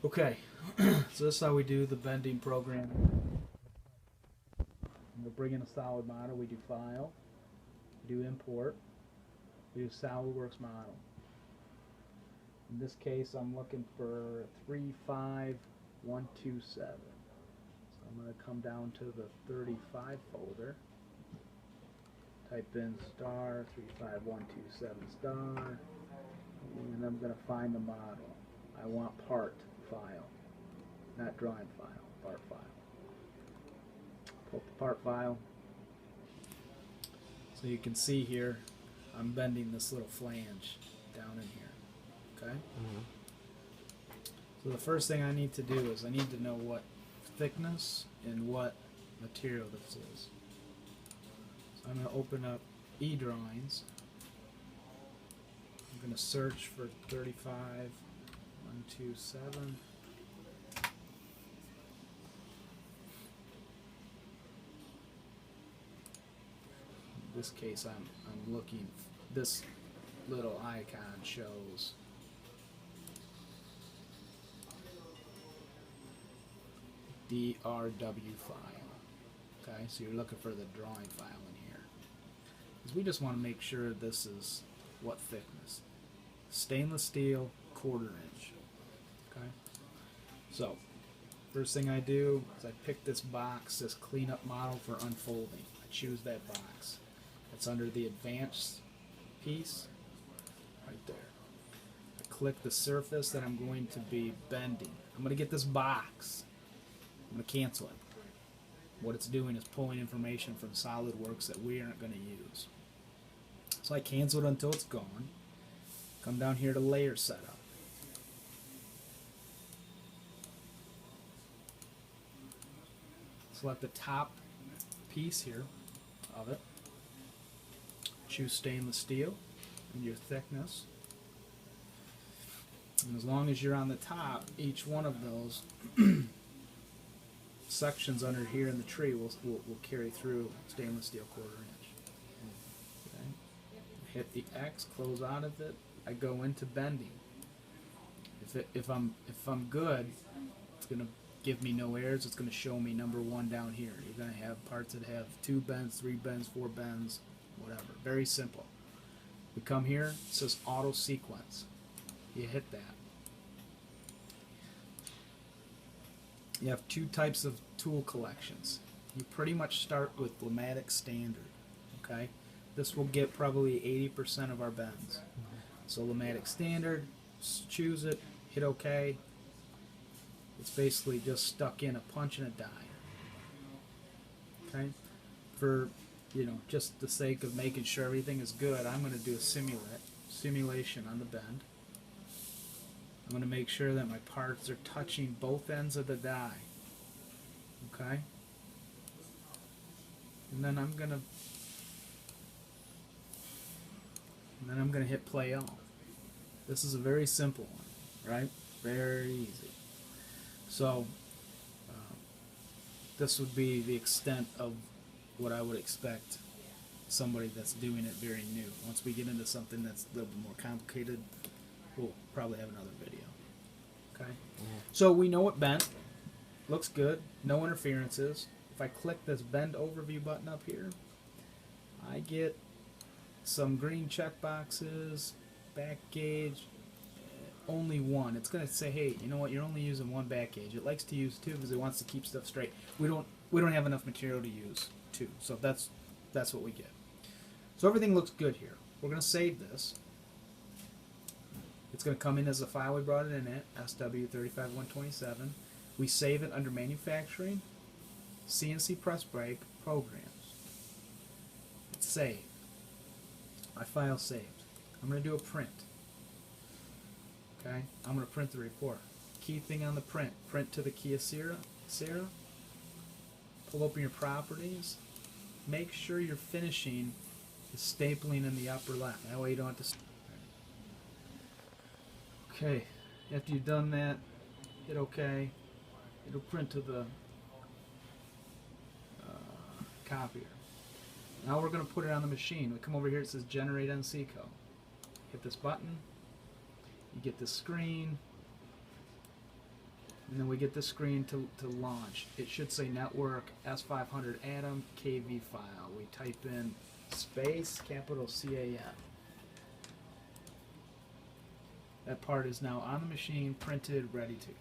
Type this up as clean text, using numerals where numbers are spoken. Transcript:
Okay, so this is how we do the bending program. We'll bring in a solid model. We do file, we do import, we do SolidWorks model. In this case, I'm looking for 35127. So I'm going to come down to the 35 folder, type in star 35127 star, and I'm going to find the model. I want part file, not drawing file, part file. Pull up the part file. So you can see here, I'm bending this little flange down in here. Okay? So the first thing I need to do is I need to know what thickness and what material this is. So I'm going to open up eDrawings. I'm going to search for 35127. In this case, I'm looking. This little icon shows DRW file. Okay, so you're looking for the drawing file in here. Because we just want to make sure this is what thickness. Stainless steel, 1/4 inch. Okay, so first thing I do is I pick this box, this cleanup model for unfolding. I choose that box. It's under the advanced piece, right there. I click the surface that I'm going to be bending. I'm going to get this box. I'm going to cancel it. What it's doing is pulling information from SolidWorks that we aren't going to use. So I cancel it until it's gone. Come down here to Layer Setup. Select the top piece here of it. Choose stainless steel and your thickness. And as long as you're on the top, each one of those sections under here in the tree will carry through stainless steel 1/4 inch. Okay. Hit the X, close out of it. I go into bending. If I'm good, it's gonna give me no errors. It's gonna show me number 1 down here. You're gonna have parts that have 2 bends, 3 bends, 4 bends, whatever. Very simple. We come here, it says auto sequence. You hit that. You have 2 types of tool collections. You pretty much start with Lematic Standard. Okay, this will get probably 80% of our bends. So Lematic Standard, choose it, hit OK. It's basically just stuck in a punch and a die. Okay, for just the sake of making sure everything is good, I'm going to do a simulation on the bend. I'm going to make sure that my parts are touching both ends of the die. Okay? And then I'm going to hit play all. This is a very simple one, right? Very easy. So this would be the extent of what I would expect somebody that's doing it very new. Once we get into something that's a little bit more complicated, we'll probably have another video. Okay? So we know it bent. Looks good. No interferences. If I click this bend overview button up here, I get some green check boxes, back gauge, only 1. It's going to say, hey, you know what? You're only using 1 back gauge. It likes to use 2 because it wants to keep stuff straight. We don't have enough material to use 2, so that's what we get. So everything looks good here. We're going to save this. It's going to come in as a file we brought it in at, SW35127. We save it under Manufacturing, CNC Press Brake, Programs. It's saved. My file saved. I'm going to do a print. Okay, I'm going to print the report. Key thing on the print to the Kyocera. Pull open your properties. Make sure you're finishing the stapling in the upper left. That way you don't have to. Okay, after you've done that, hit OK. It'll print to the copier. Now we're going to put it on the machine. We come over here, it says Generate NC Code. Hit this button. You get this screen. And then we get the screen to launch. It should say network S500 Atom KV file. We type in space capital CAM. That part is now on the machine, printed, ready to go.